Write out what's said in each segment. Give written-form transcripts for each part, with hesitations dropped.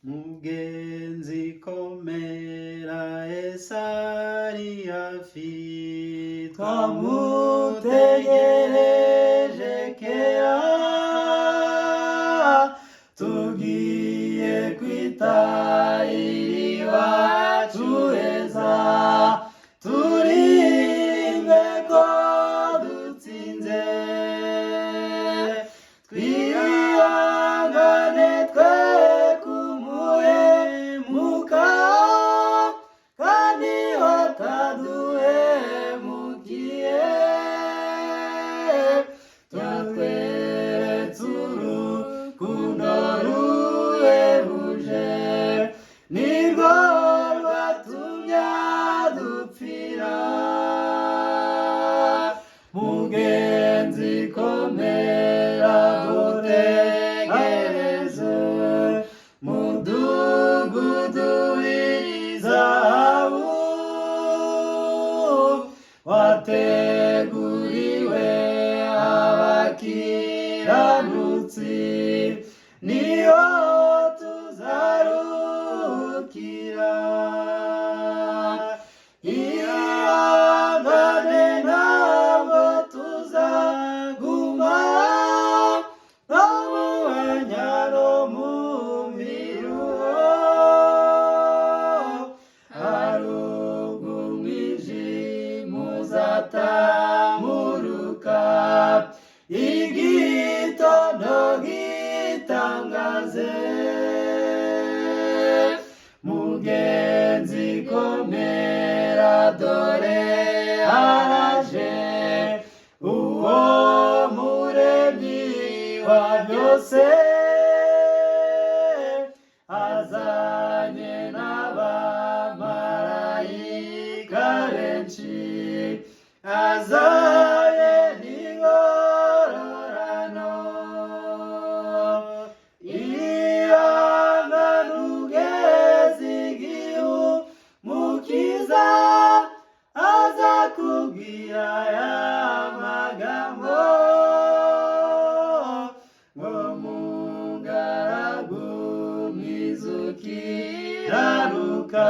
mugenzi komera esari hafi twamutegereje kera tugiye kwitahira iwacu heza turinde ko dutsinze twihangane twe kumuhemuka kandi wataduhemukiye twatweretse urukundo ruhebuje nirwo rwatumye dupfira mugenzi komera dutegereze mudugudu w'izahabu wateguriwe abakiranutsi niyo tuzarukira ihangane ntabwo tuzaguma no mu banyaro mu miruho haruguru umwijima uzatamuruka igitondo gitangaze mugenzi komera dore araje uwo muremyi wa byose azanye n'abamarayika benshi azanye n'ingororano ihangane ugeze igihe umukiza aza kubwira aya magambo ngo mugaragu mwiza ukiranuka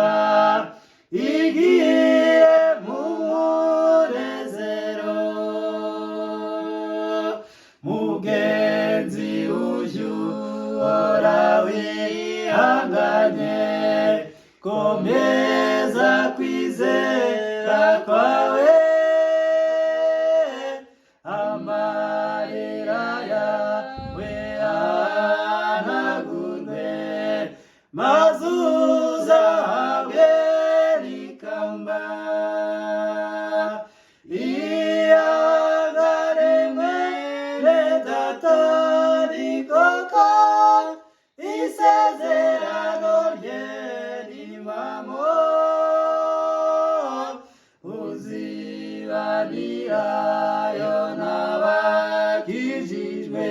igiye mu munezero mugenzi ujya uhora wihanganye komeza kwizera kwawe amarira yawe ahanagurwe maze uzahabwe n'ikamba ihangane mwene data ni koko isezerano rye ni impamo uzibanirayo n'abakijijwe